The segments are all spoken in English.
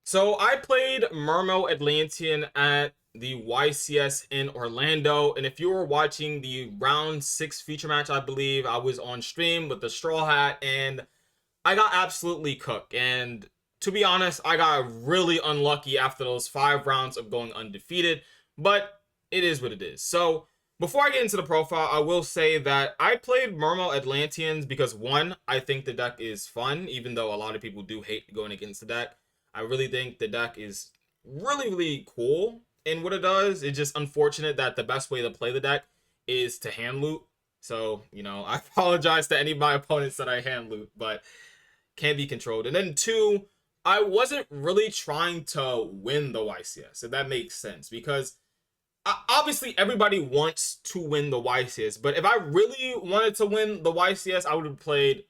So I played Mermail Atlantean at the YCS in Orlando, and if you were watching the round 6 feature match, I believe I was on stream with the straw hat, and I got absolutely cooked. And to be honest, I got really unlucky after those 5 rounds of going undefeated, but it is what it is. So before I get into the profile, I will say that I played Mermail Atlanteans because one, I think the deck is fun, even though a lot of people do hate going against the deck. I really think the deck is really cool in what it does. It's just unfortunate that the best way to play the deck is to hand loot. So, I apologize to any of my opponents that I hand loot, but can be controlled. And then two, I wasn't really trying to win the YCS, if that makes sense, because obviously everybody wants to win the YCS, but if I really wanted to win the YCS, I would have played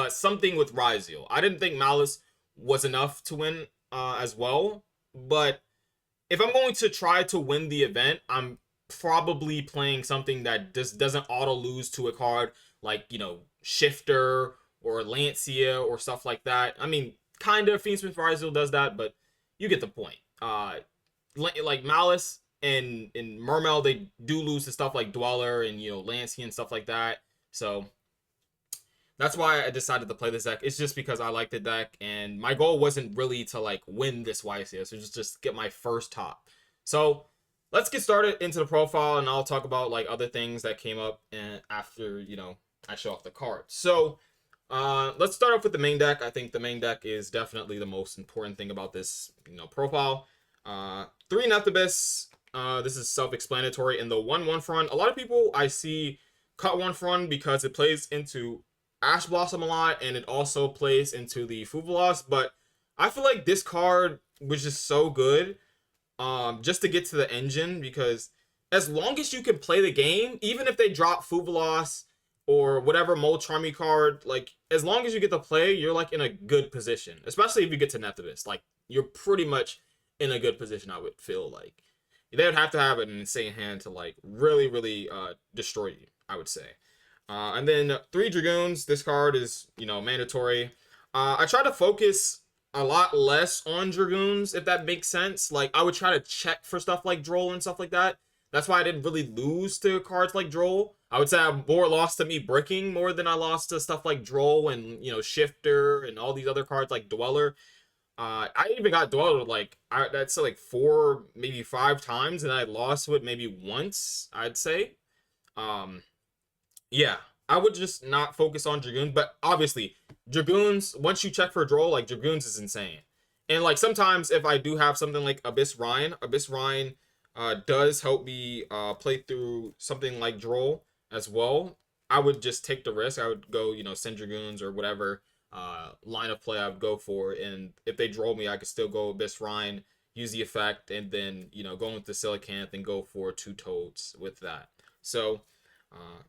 something with Ryziel. I didn't think Malice was enough to win as well, but if I'm going to try to win the event, I'm probably playing something that just doesn't auto lose to a card like, Shifter or Lancia or stuff like that. I mean, kind of Fiendsmith Ryziel does that, but you get the point. Like Malice and Mermail, they do lose to stuff like Dweller and, Lancia and stuff like that. So that's why I decided to play this deck. It's just because I like the deck, and my goal wasn't really to like win this YCS, so just get my first top. So let's get started into the profile, and I'll talk about like other things that came up and after I show off the cards. So let's start off with the main deck. I think the main deck is definitely the most important thing about this profile. 3 Neptibus. This is self-explanatory. In the 1/1 front, a lot of people I see cut 1 front because it plays into Ash Blossom a lot, and it also plays into the Fuvalos, but I feel like this card was just so good just to get to the engine, because as long as you can play the game, even if they drop Fuvalos or whatever Molcharmy card, like as long as you get to play, you're like in a good position, especially if you get to Neptibus. Like you're pretty much in a good position, I would feel like. They would have to have an insane hand to like really destroy you, I would say. And then 3 Dragoons. This card is, mandatory. I try to focus a lot less on Dragoons, if that makes sense. Like, I would try to check for stuff like Droll and stuff like that. That's why I didn't really lose to cards like Droll. I would say I more lost to me bricking more than I lost to stuff like Droll and, Shifter and all these other cards like Dweller. I even got Dweller like, that's like 4, maybe 5 times, and I lost to it maybe once, I'd say. Um, yeah, I would just not focus on Dragoons, but obviously, Dragoons, once you check for a draw, like Dragoons is insane. And like sometimes if I do have something like Abyss Rhine does help me play through something like Droll as well. I would just take the risk. I would go, send Dragoons or whatever line of play I would go for. And if they draw me, I could still go Abyss Rhine, use the effect, and then, go with the Silicant and go for 2 Toads with that. So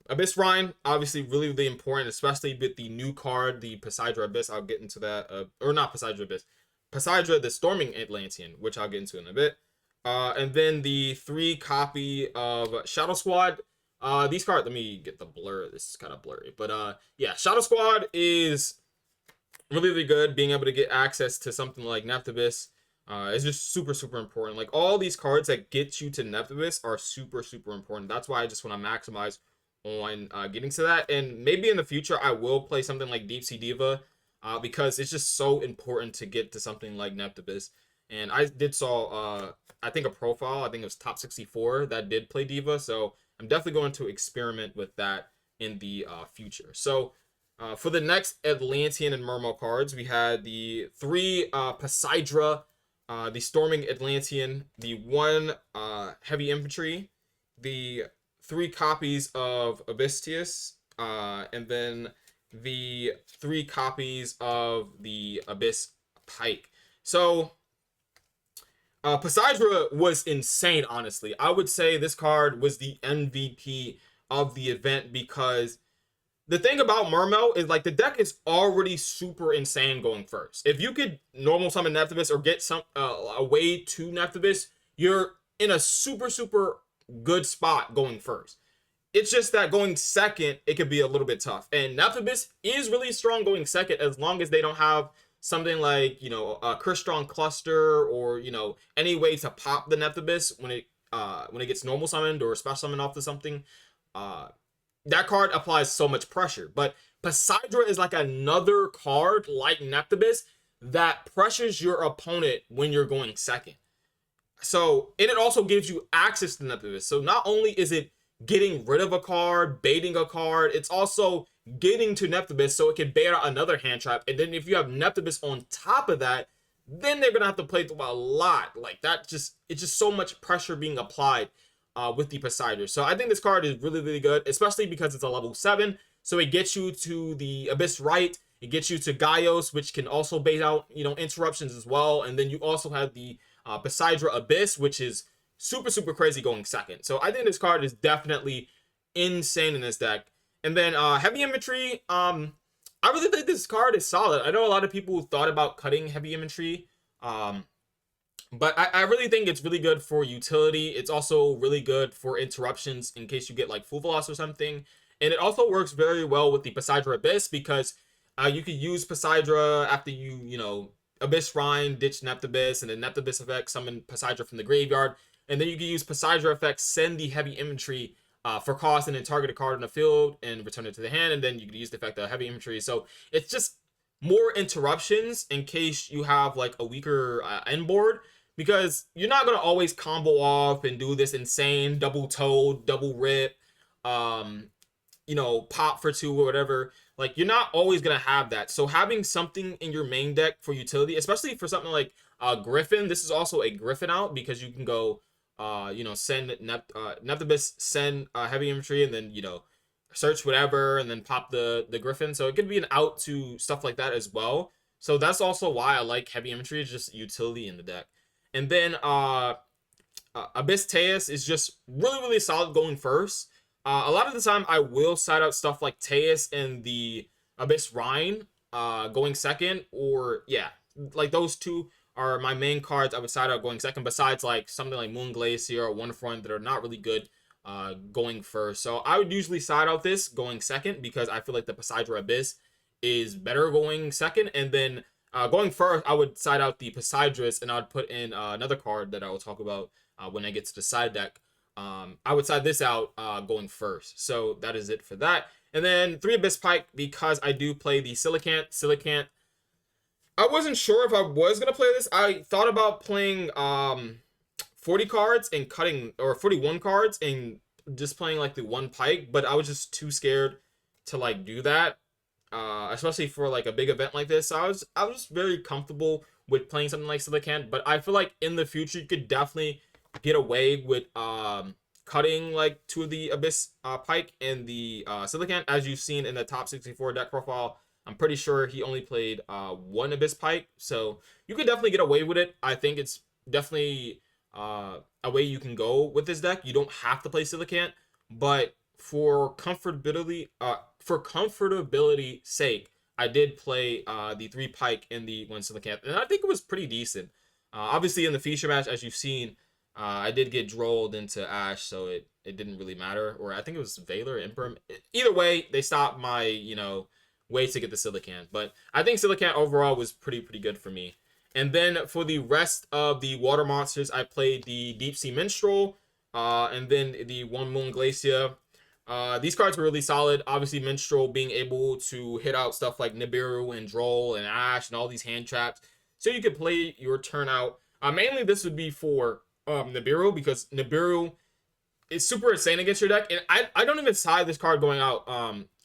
Abyss Rhine, obviously really important, especially with the new card, the Poseidra Abyss. I'll get into that. Or not Poseidra Abyss. Poseidra, the Storming Atlantean, which I'll get into in a bit. And then the 3 copy of Shadow Squad. These cards, let me get the blur. This is kind of blurry. But yeah, Shadow Squad is really good. Being able to get access to something like Neptibus is just super important. Like all these cards that get you to Neptibus are super important. That's why I just want to maximize on getting to that. And maybe in the future I will play something like Deep Sea Diva because it's just so important to get to something like Neptibus. And I did saw I think a profile, I think it was top 64 that did play Diva, so I'm definitely going to experiment with that in the future. So for the next Atlantean and Mermail cards, we had the 3 Poseidra, the Storming Atlantean, the 1 Heavy Infantry, the 3 copies of Abystius, and then the 3 copies of the Abyss Pike. So Poseidra was insane, honestly. I would say this card was the MVP of the event, because the thing about Mermail is like the deck is already super insane going first. If you could normal summon Neptibus or get some a way to Neptibus, you're in a super good spot going first. It's just that going second, it could be a little bit tough. And Neptibus is really strong going second as long as they don't have something like, you know, a Crystron Cluster, or, you know, any way to pop the Neptibus when it gets normal summoned or special summoned off to something, uh that card applies so much pressure. But Poseidra is like another card like Neptibus that pressures your opponent when you're going second. So, and it also gives you access to Neptibus. So not only is it getting rid of a card, baiting a card, it's also getting to Neptibus so it can bait out another hand trap. And then if you have Neptibus on top of that, then they're gonna have to play through a lot. Like that, just it's just so much pressure being applied with the Poseidon. So I think this card is really, really good, especially because it's a level 7. So it gets you to the Abyss Right. It gets you to Gaios, which can also bait out, you know, interruptions as well. And then you also have the Poseidra Abyss, which is super, super crazy going second. So I think this card is definitely insane in this deck. And then Heavy Infantry, I really think this card is solid. I know a lot of people thought about cutting Heavy Infantry, but I really think it's really good for utility. It's also really good for interruptions in case you get like Full Veloz or something. And it also works very well with the Poseidra Abyss because you could use Poseidra after you know, Abyss Rhine, ditch Neptibus, and then Neptibus effect, summon Poseidra from the graveyard. And then you can use Poseidra effect, send the Heavy Infantry for cost, and then target a card in the field and return it to the hand. And then you can use the effect of Heavy Infantry. So it's just more interruptions in case you have like a weaker end board, because you're not going to always combo off and do this insane double toad, double rip, you know, pop for 2 or whatever. Like, you're not always going to have that. So having something in your main deck for utility, especially for something like Griffin, this is also a Griffin out because you can go, you know, send Neptibus, send Heavy Infantry, and then, you know, search whatever, and then pop the Griffin. So it could be an out to stuff like that as well. So that's also why I like Heavy Infantry, is just utility in the deck. And then Abyss Teus is just really, really solid going first. A lot of the time, I will side out stuff like Teus and the Abyss Rhine going second, or yeah, like those two are my main cards I would side out going second, besides like something like Moon Glacier or One Front that are not really good going first. So I would usually side out this going second because I feel like the Poseidra Abyss is better going second. And then going first, I would side out the Poseidrus, and I would put in another card that I will talk about when I get to the side deck. I would side this out going first. So that is it for that. And then 3 Abyss Pike, because I do play the Silicant. Silicant, I wasn't sure if I was going to play this. I thought about playing 40 cards and cutting, or 41 cards and just playing like the 1 Pike, but I was just too scared to like do that, especially for like a big event like this. So I was very comfortable with playing something like Silicant, but I feel like in the future you could definitely get away with cutting like 2 of the Abyss Pike and the Silicant. As you've seen in the top 64 deck profile, I'm pretty sure he only played 1 Abyss Pike, so you could definitely get away with it. I think it's definitely a way you can go with this deck. You don't have to play Silicant, but for comfortability sake, I did play the 3 Pike and the 1 Silicant, and I think it was pretty decent. Obviously, in the feature match, as you've seen, I did get drolled into Ash, so it didn't really matter. Or I think it was Valor, Imperm. Either way, they stopped my, you know, way to get the Silicant. But I think Silicant overall was pretty good for me. And then for the rest of the water monsters, I played the Deep Sea Minstrel, and then the One Moon Glacier. These cards were really solid. Obviously, Minstrel being able to hit out stuff like Nibiru and Droll and Ash and all these hand traps, so you could play your turn out. Mainly, this would be for Nibiru, because Nibiru is super insane against your deck. And I don't even side this card going out,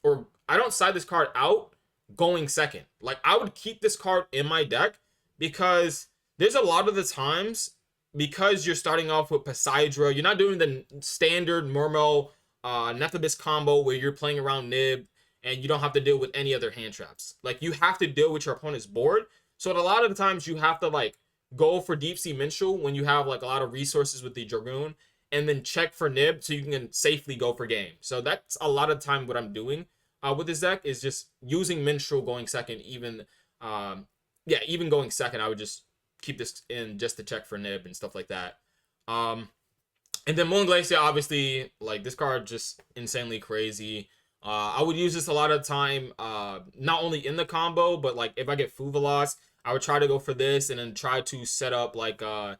or I don't side this card out going second. Like, I would keep this card in my deck because there's a lot of the times, because you're starting off with Poseidra, you're not doing the standard Mermail Neptibus combo where you're playing around Nib and you don't have to deal with any other hand traps. Like, you have to deal with your opponent's board. So a lot of the times you have to like go for Deep Sea Minstrel when you have like a lot of resources with the Dragoon, and then check for Nib so you can safely go for game. So that's a lot of the time what I'm doing with this deck, is just using Minstrel going second. Even even going second, I would just keep this in just to check for Nib and stuff like that. And then Moon Glacier, obviously, like, this card just insanely crazy. I would use this a lot of time, not only in the combo, but like if I get Fuvalos, I would try to go for this and then try to set up like a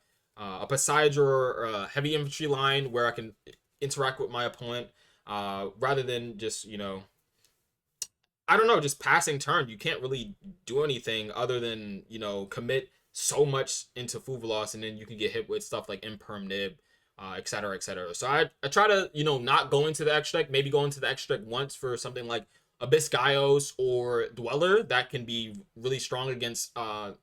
Poseidon or a heavy infantry line where I can interact with my opponent, rather than just, I don't know, just passing turn. You can't really do anything other than, commit so much into Fuvalos, and then you can get hit with stuff like Imperm Nib, et cetera, et cetera. So I try to, not go into the extra deck, maybe go into the extra deck once for something like Abyss Gaios or Dweller that can be really strong against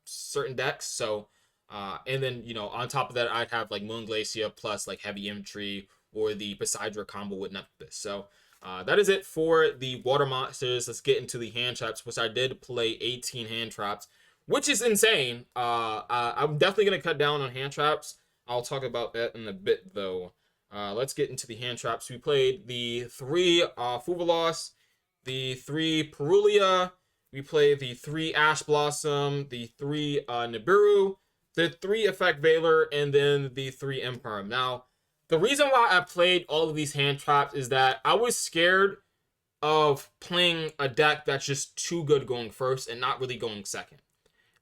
certain decks. So, and then, on top of that, I'd have like Moon Glacia plus like Heavy Infantry or the Poseidon combo with Nephthys. So, that is it for the water monsters. Let's get into the hand traps, which I did play 18 hand traps, which is insane. I'm definitely going to cut down on hand traps. I'll talk about that in a bit, though. Let's get into the hand traps. We played the 3 Fuvalos, the 3 Perulia, we played the 3 Ash Blossom, the 3 Nibiru, the 3 Effect Veiler, and then the 3 Imperm. Now, the reason why I played all of these hand traps is that I was scared of playing a deck that's just too good going first and not really going second.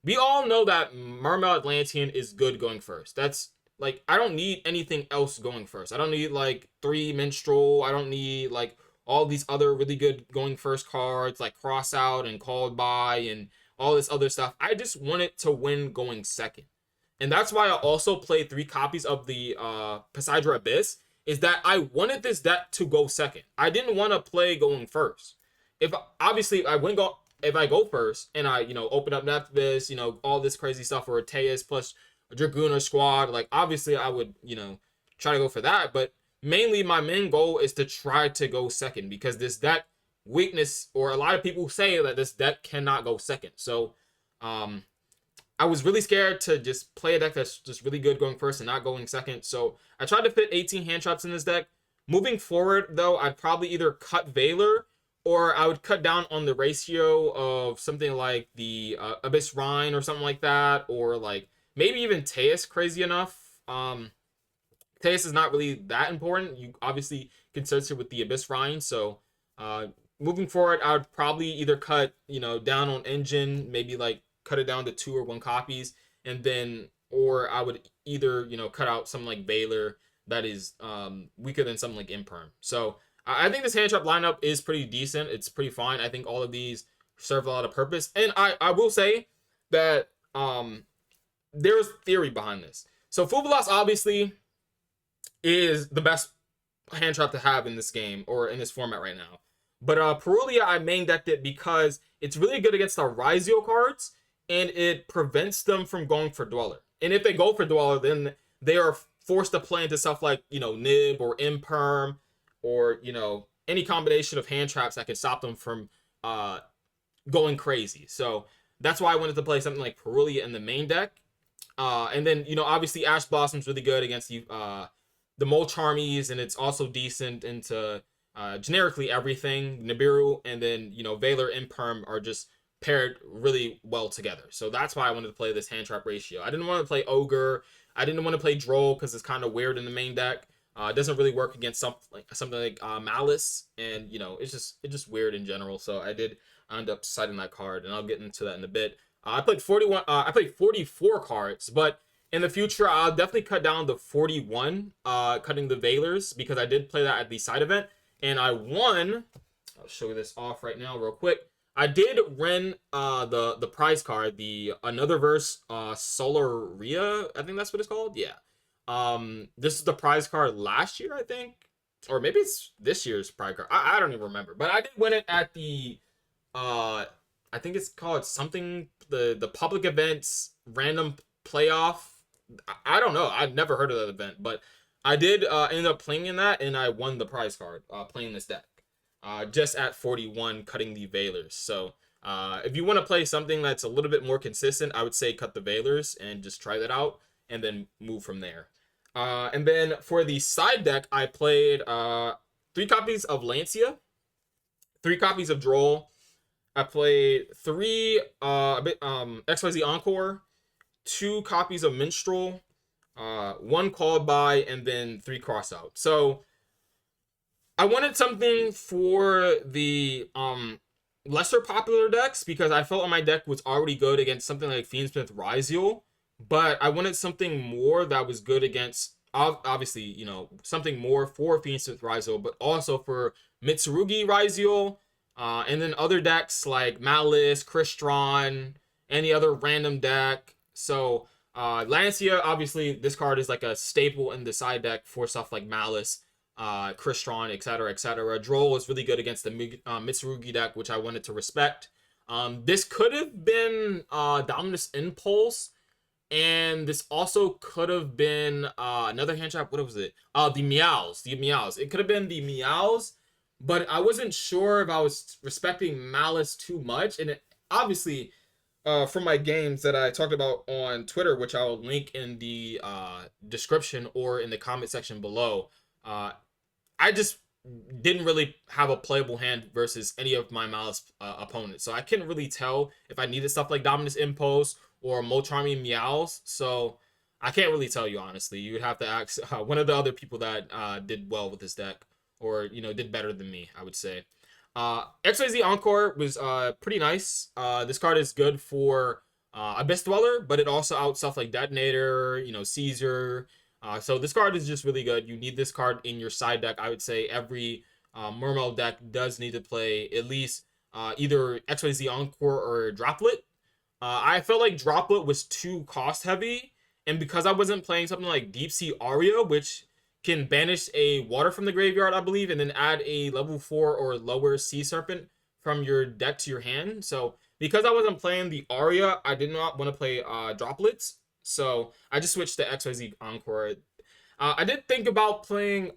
We all know that Mermail Atlantean is good going first. That's like, I don't need anything else going first. I don't need like 3 Minstrel. I don't need like all these other really good going first cards like Cross Out and Called By and all this other stuff. I just want it to win going second. And that's why I also played 3 copies of the Poseidon Abyss, is that I wanted this deck to go second. I didn't want to play going first. If obviously if I go first and I, open up Nephthys, all this crazy stuff, or Teus plus a Dragooner squad, like obviously I would, try to go for that. But mainly my main goal is to try to go second, because this deck weakness, or a lot of people say that this deck cannot go second. So, I was really scared to just play a deck that's just really good going first and not going second. So I tried to fit 18 hand traps in this deck. Moving forward, though, I'd probably either cut Veiler, or I would cut down on the ratio of something like the Abyss Rhine or something like that, or like maybe even Teus, crazy enough. Teus is not really that important. You obviously can search it with the Abyss Rhine. So moving forward, I would probably either cut, down on engine, maybe like cut it down to 2 or 1 copies, and then, or I would either, cut out something like Veiler that is weaker than something like Imperm. So I think this hand trap lineup is pretty decent. It's pretty fine. I think all of these serve a lot of purpose. And I will say that there's theory behind this. So Fuvalos obviously is the best hand trap to have in this game, or in this format right now. But Perulia, I main decked it because it's really good against the Yugioh cards, and it prevents them from going for Dweller. And if they go for Dweller, then they are forced to play into stuff like, Nib or Imperm, or, any combination of hand traps that can stop them from going crazy. So that's why I wanted to play something like Perulia in the main deck. And then, obviously Ash Blossom's really good against the Molcharmies, and it's also decent into generically everything. Nibiru and then, Veiler, Imperm are just paired really well together. So that's why I wanted to play this hand trap ratio. I didn't want to play Ogre. I didn't want to play Droll because it's kind of weird in the main deck. It doesn't really work against something like Malice, and it's just weird in general. So I did end up citing that card, and I'll get into that in a bit. I played 41. I played 44 cards, but in the future I'll definitely cut down to 41, cutting the Veilers, because I did play that at the side event, and I won. I'll show you this off right now real quick. I did win the prize card, the Another Verse Solaria, I think that's what it's called. Yeah. This is the prize card last year, I think, or maybe it's this year's prize card. I don't even remember, but I did win it at the I think it's called something, the public events random playoff. I don't know. I've never heard of that event, but I did end up playing in that, and I won the prize card playing this deck. Just at 41, cutting the Veilers. So if you want to play something that's a little bit more consistent, I would say cut the Veilers and just try that out, and then move from there. And then for the side deck, I played 3 copies of Lancia, 3 copies of Droll. I played 3 XYZ Encore, 2 copies of Minstrel, 1 Called By, and then 3 Crossout. So I wanted something for the lesser popular decks because I felt like my deck was already good against something like Fiendsmith Ryziel, but I wanted something more that was good against obviously, you know, something more for Fiendsmith Ryziel, but also for Mitsurugi Ryziel, and then other decks like Malice, Crystron, any other random deck. So Lancia, obviously, this card is like a staple in the side deck for stuff like Malice, Crystron, etc., etc. Droll is really good against the Mitsurugi deck, which I wanted to respect. This could have been Dominus Impulse, and this also could have been another hand trap. What was it? The Meows. The Meows. It could have been the Meows, but I wasn't sure if I was respecting Malice too much. And it, obviously, from my games that I talked about on Twitter, which I will link in the description or in the comment section below, I just didn't really have a playable hand versus any of my Malice opponents. So I couldn't really tell if I needed stuff like Dominus Impulse or Molcharming Meows. So I can't really tell you, honestly. You would have to ask one of the other people that did well with this deck, or, you know, did better than me, I would say. XYZ Encore was pretty nice. This card is good for Abyss Dweller, but it also outs stuff like Detonator, you know, Caesar. So this card is just really good. You need this card in your side deck. I would say every Mermail deck does need to play at least either XYZ Encore or Droplet. I felt like Droplet was too cost heavy, and because I wasn't playing something like Deep Sea Aria, which can banish a water from the graveyard, I believe, and then add a level 4 or lower Sea Serpent from your deck to your hand. So because I wasn't playing the Aria, I did not want to play Droplets. So I just switched to XYZ Encore. I did think about playing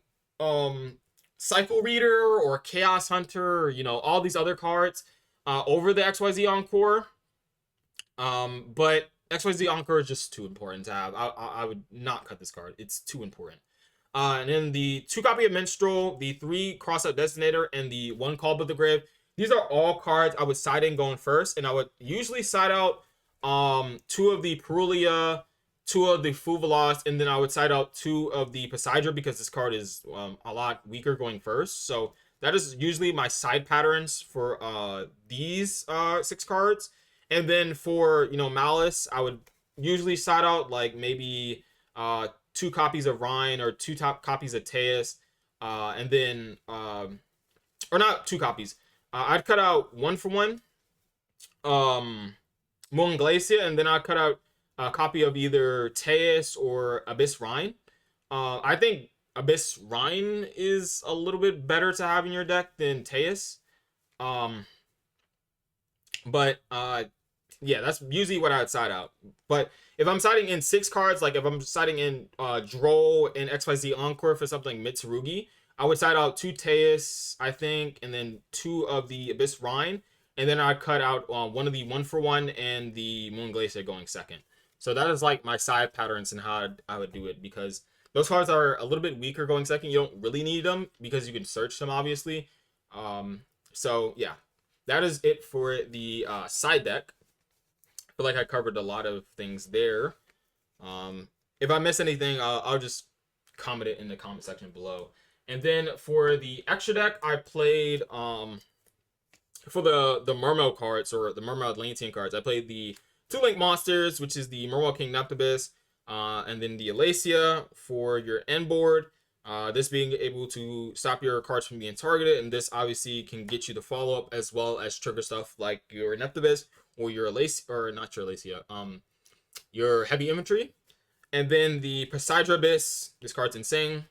Cycle Reader or Chaos Hunter, or, you know, all these other cards over the XYZ Encore. But XYZ Encore is just too important to have. I would not cut this card. It's too important. And then the 2 copy of Minstrel, the 3 Crossout Designator, and the 1 Call of the Grave. These are all cards I would side in going first, and I would usually side out 2 of the Perulia, 2 of the Fuvalos, and then I would side out 2 of the Poseidra because this card is a lot weaker going first. So that is usually my side patterns for these 6 cards. And then for, you know, Malice, I would usually side out like maybe 2 copies of Rhine or 2 top copies of Teus, and then or not 2 copies. I'd cut out 1 for 1 Moon Glacier, and then I'd cut out a copy of either Teus or Abyss Rhine. I think Abyss Rhine is a little bit better to have in your deck than Teus. But yeah, that's usually what I'd side out. But if I'm siding in 6 cards, like if I'm siding in Droll and XYZ Encore for something like Mitsurugi, I would side out 2 Teus, I think, and then 2 of the Abyss Rhine, and then I'd cut out 1 of the 1 for 1 and the Moon Glacier going second. So that is like my side patterns and how I would do it, because those cards are a little bit weaker going second. You don't really need them because you can search them, obviously. So yeah, that is it for the side deck. I feel like I covered a lot of things there. If I miss anything, I'll just comment it in the comment section below. And then for the extra deck, I played for the Mermail cards, or the Mermail Atlantean cards, I played the 2 Link Monsters, which is the Mermail King Neptibus, and then the Alacia for your end board. This being able to stop your cards from being targeted, and this obviously can get you the follow-up as well as trigger stuff like your Neptibus or your Alacia, or not your Alacia, your Heavy Infantry. And then the Poseidra Abyss, this card's insane.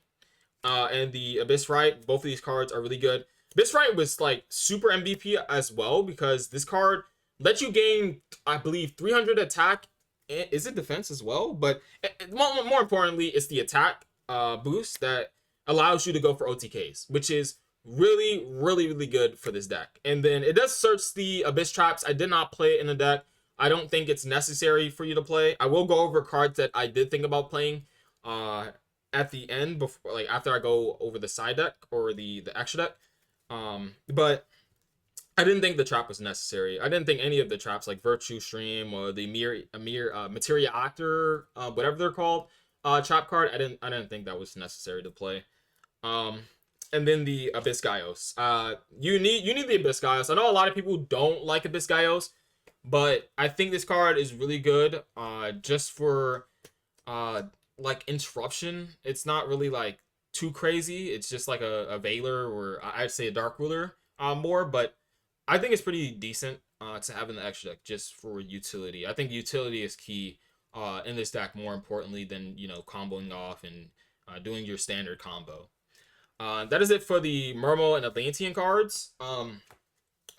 And the Abyss Right, both of these cards are really good. Abyss Right was like super MVP as well, because this card lets you gain, I believe, 300 attack. Is it defense as well? But more importantly, it's the attack boost that allows you to go for OTKs, which is really, really, really good for this deck. And then it does search the Abyss Traps. I did not play it in the deck. I don't think it's necessary for you to play. I will go over cards that I did think about playing at the end, before, like after I go over the side deck or the extra deck. But I didn't think the trap was necessary. I didn't think any of the traps, like Virtue Stream or the Materia Actor, whatever they're called, trap card, I didn't think that was necessary to play. and then the Abyss Gaios. You need the Abyss Gaios. I know a lot of people don't like Abyss Gaios, but I think this card is really good. Just for uh like interruption. It's not really like too crazy. It's just like a Veiler, or I'd say a Dark Ruler more, but I think it's pretty decent to have in the extra deck just for utility. I think utility is key in this deck more importantly than comboing off and doing your standard combo. That is it for the Mermail and Atlantean cards.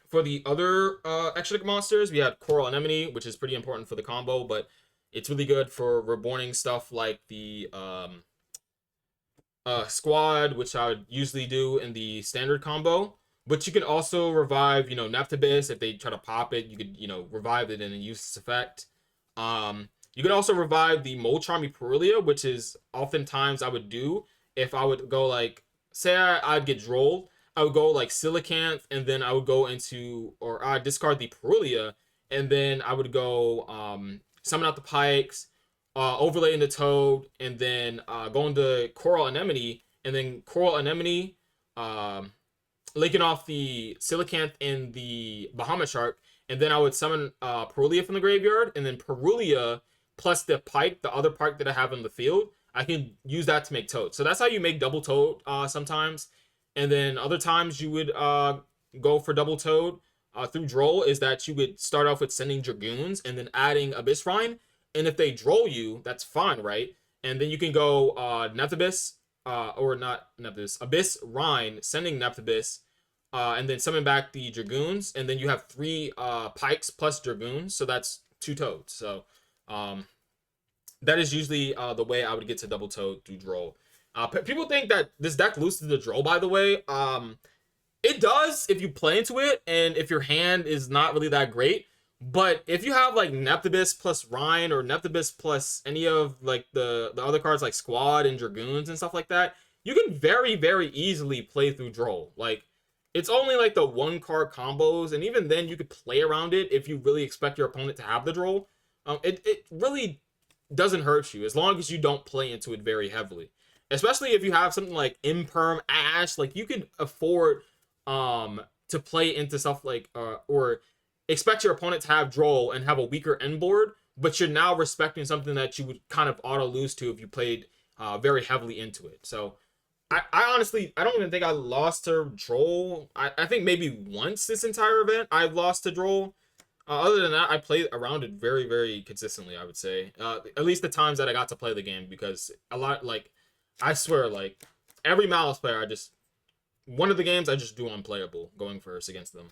For the other extra deck monsters, we had Coral Anemone, which is pretty important for the combo, but it's really good for reborning stuff like the Squad, which I would usually do in the standard combo. But you can also revive, Neptibus. If they try to pop it, you could, revive it and then use this effect. You can also revive the Molcharmy Perulia, which is oftentimes I would do if I would go like, say I'd get Drolled, I would go like Silicanthe, and then I would go into, or I'd discard the Perulia, and then I would go summon out the Pikes, overlay into Toad, and then go into Coral Anemone, and then Coral Anemone, linking off the Silicanthe and the Bahamut Shark, and then I would summon Perulia from the graveyard, and then Perulia plus the Pike, the other Pike that I have in the field, I can use that to make Toad. So that's how you make double Toad sometimes. And then other times you would go for double Toad through Droll, is that you would start off with sending Dragoons and then adding Abyss Rhine. And if they Droll you, that's fine, right? And then you can go Neptibus, or not Neptibus, Abyss Rhine, sending Neptibus, and then summon back the Dragoons. And then you have 3 Pikes plus Dragoons, so that's 2 Toads. So that is usually the way I would get to double Toad through Droll. People think that this deck loses the Droll, by the way. It does if you play into it, and if your hand is not really that great. But if you have like Neptibus plus Rhine, or Neptibus plus any of like the other cards like Squad and Dragoons and stuff like that, you can very, very easily play through Droll. Like, it's only like the 1-card combos, and even then you could play around it if you really expect your opponent to have the Droll. It really doesn't hurt you as long as you don't play into it very heavily. Especially if you have something like Imperm Ash, like you can afford to play into stuff like or expect your opponent to have Droll and have a weaker end board, but you're now respecting something that you would kind of auto lose to if you played very heavily into it. So I honestly, I don't even think I lost to Droll. I think maybe once this entire event I've lost to Droll. Other than that, I played around it very, very consistently, I would say. At least the times that I got to play the game, because a lot, like, I swear, like, every Malice player, one of the games I just do unplayable going first against them.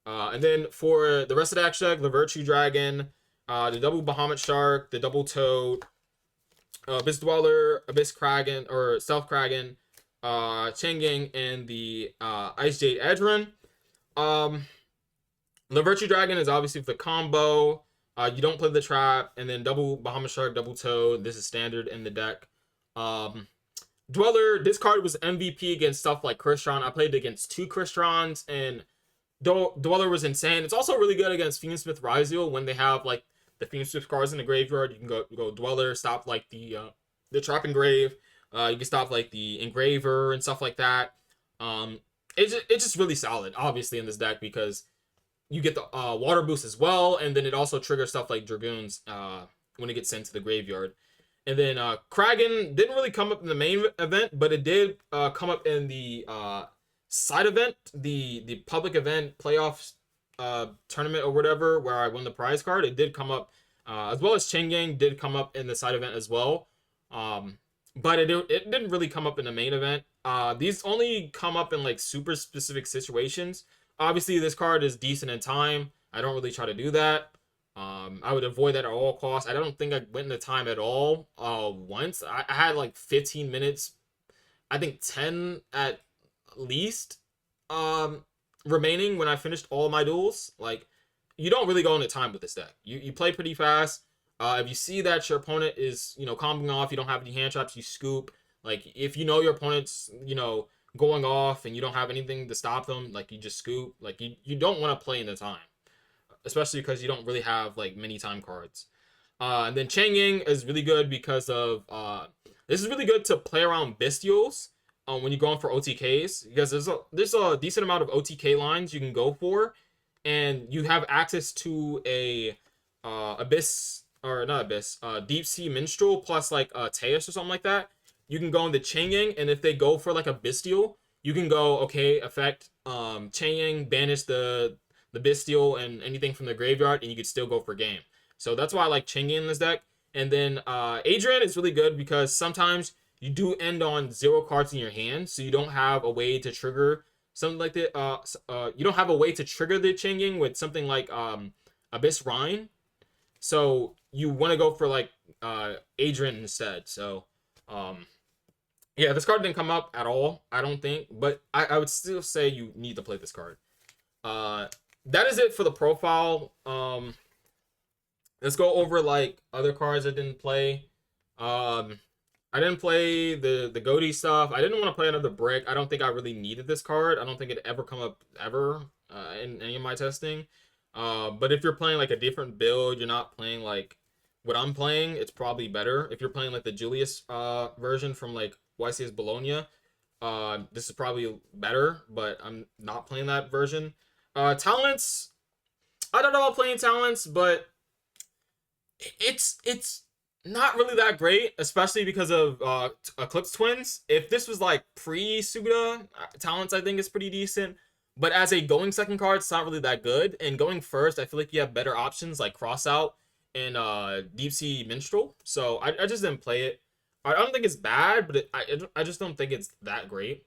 And then for the rest of the extra deck, the Virtue Dragon, the double Bahamut Shark, the double Toad, Abyss Dweller, Abyss Kraken, or Stealth Kraken, Changing, and the Ice Jade Edron. The Virtue Dragon is obviously for the combo. You don't play the trap, and then double Bahamut Shark, double Toad. This is standard in the deck. Dweller, this card was MVP against stuff like Crystron. I played against 2 Crystrons, and Dweller was insane. It's also really good against Fiendsmith Ryziel when they have like the Fiendsmith cards in the graveyard. You can go Dweller, stop like the Trap Engrave. You can stop like the Engraver and stuff like that. It's just really solid, obviously, in this deck, because you get the water boost as well, and then it also triggers stuff like Dragoons when it gets sent to the graveyard. And then Kraken didn't really come up in the main event, but it did come up in the side event, the public event playoffs tournament or whatever, where I won the prize card. It did come up, as well as Chang'e did come up in the side event as well. But it didn't really come up in the main event. These only come up in like super specific situations. Obviously, this card is decent in time. I don't really try to do that. I would avoid that at all costs. I don't think I went into time at all once. I had like 15 minutes, I think 10 at least remaining when I finished all my duels. Like, you don't really go into time with this deck. You play pretty fast. If you see that your opponent is, comboing off, you don't have any hand traps, you scoop. Like, if you know your opponent's, going off and you don't have anything to stop them, like, you just scoop. Like, you don't want to play in the time, especially because you don't really have like many time cards. And then Chang'e is really good because of this is really good to play around Bestials. when you're going for OTKs, because there's a decent amount of OTK lines you can go for, and you have access to a abyss, or not abyss, deep sea minstrel plus like Teus or something like that. You can go into Changing, and if they go for like a bestial, you can go, okay, effect Changing, banish the bestial and anything from the graveyard, and you could still go for game. So that's why I like Changing in this deck. And then Adrian is really good because sometimes you do end on 0 cards in your hand, so you don't have a way to trigger something like that. You don't have a way to trigger the Changing with something like Abyss Rhine. So you want to go for like Adrian instead. So yeah, this card didn't come up at all, I don't think, but I would still say you need to play this card. That is it for the profile. Let's go over like other cards I didn't play. I didn't play the Goaty stuff. I didn't want to play another brick. I don't think I really needed this card. I don't think it ever come up ever in any of my testing. But if you're playing like a different build, you're not playing like what I'm playing, it's probably better. If you're playing like the Julius version from like YCS Bologna, this is probably better, but I'm not playing that version. Talents, I don't know about playing talents, but it's not really that great, especially because of Eclipse Twins. If this was like pre-Suda, talents I think is pretty decent. But as a going second card, it's not really that good. And going first, I feel like you have better options like Crossout and Deep Sea Minstrel. So I just didn't play it. I don't think it's bad, but I just don't think it's that great.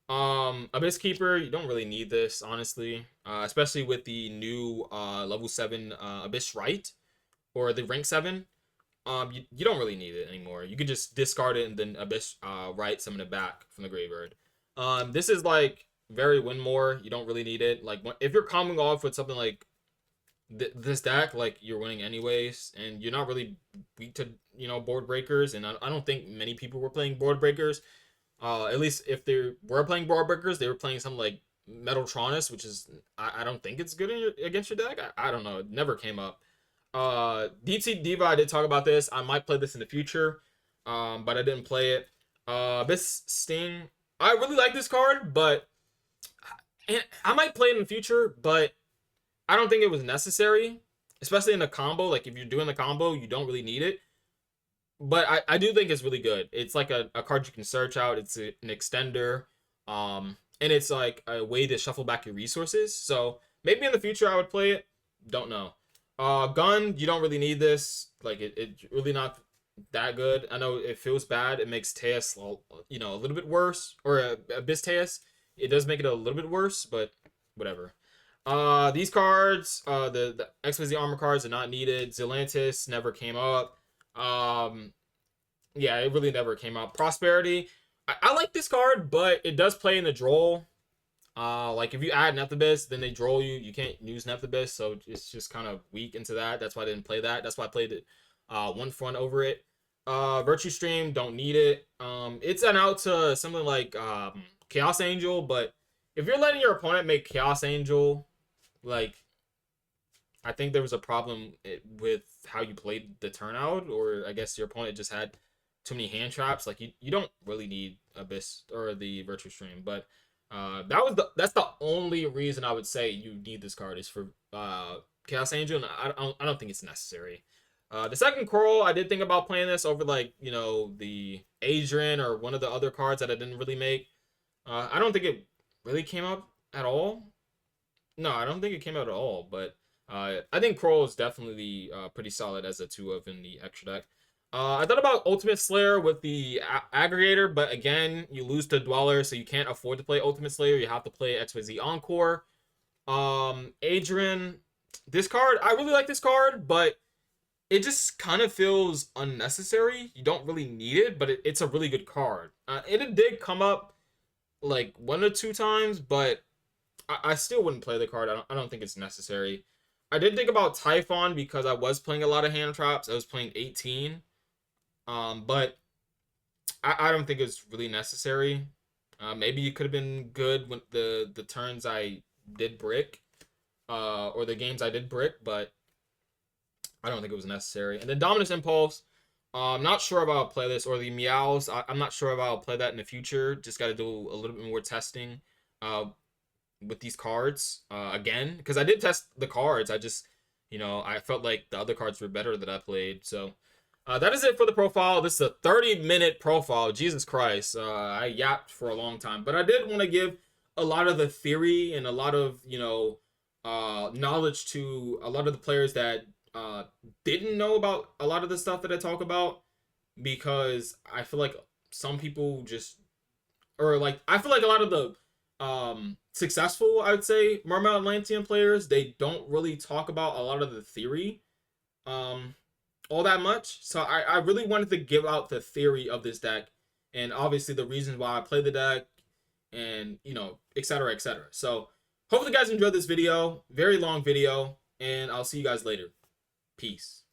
Abyss Keeper, you don't really need this, honestly. Especially with the new level 7 Abyss Right, or the rank 7. You don't really need it anymore. You can just discard it and then Abyss Right summon it back from the graveyard. This is like very win more. You don't really need it. Like if you're coming off with something like this deck, like you're winning anyways, and you're not really weak to board breakers. And I don't think many people were playing board breakers. At least if they were playing board breakers, they were playing something like Metaltronus, which is I don't think it's good against your deck. I don't know. It never came up. Deep Sea Diva, I did talk about this. I might play this in the future, but I didn't play it. Abyss Sting, I really like this card, but I might play it in the future, but I don't think it was necessary, especially in a combo. Like if you're doing the combo, you don't really need it. But I do think it's really good. It's like a card you can search out. It's an extender, and it's like a way to shuffle back your resources. So maybe in the future I would play it. Don't know. Gun, you don't really need this. Like it's really not that good. I know it feels bad. It makes Teus, a little bit worse, or Abyss Teus. It does make it a little bit worse, but whatever. These cards, the XYZ armor cards are not needed. Zelantis never came up. Yeah, it really never came up. Prosperity, I like this card, but it does play in the droll. Like if you add Nephthybis, then they droll you. You can't use Nephthybis, so it's just kind of weak into that. That's why I didn't play that. That's why I played it one front over it. Virtue Stream, don't need it. It's an out to something like Chaos Angel, but if you're letting your opponent make Chaos Angel, like I think there was a problem with how you played the turnout, or I guess your opponent just had too many hand traps. Like you don't really need Abyss or the Virtue Stream, but that's the only reason I would say you need this card is for Chaos Angel, and I don't think it's necessary. The second Coral, I did think about playing this over like the Adrian or one of the other cards that I didn't really make. I don't think it really came up at all. No, I don't think it came out at all, but I think Coral is definitely pretty solid as a 2-of in the extra deck. I thought about Ultimate Slayer with the aggregator, but again, you lose to Dweller, so you can't afford to play Ultimate Slayer. You have to play XYZ Encore. Adrian, this card, I really like this card, but it just kind of feels unnecessary. You don't really need it, but it's a really good card. It did come up like 1 or 2 times, but I still wouldn't play the card. I don't think it's necessary. I did think about Typhon because I was playing a lot of hand traps. I was playing 18. But I don't think it's really necessary. Maybe it could have been good when the turns I did brick, or the games I did brick, but I don't think it was necessary. And then Dominus Impulse, I'm not sure if I'll play this or the meows. I'm not sure if I'll play that in the future. Just got to do a little bit more testing uh, with these cards again, because I did test the cards. I just, I felt like the other cards were better that I played. So that is it for the profile. This is a 30-minute profile. Jesus Christ. I yapped for a long time, but I did want to give a lot of the theory and a lot of, knowledge to a lot of the players that didn't know about a lot of the stuff that I talk about, because I feel like some people just, or like, I feel like a lot of the successful, I would say, Mermail Atlantean players, they don't really talk about a lot of the theory um all that much. So I really wanted to give out the theory of this deck, and obviously the reasons why I play the deck, and etc, etc. So hopefully you guys enjoyed this video. Very long video, and I'll see you guys later. Peace.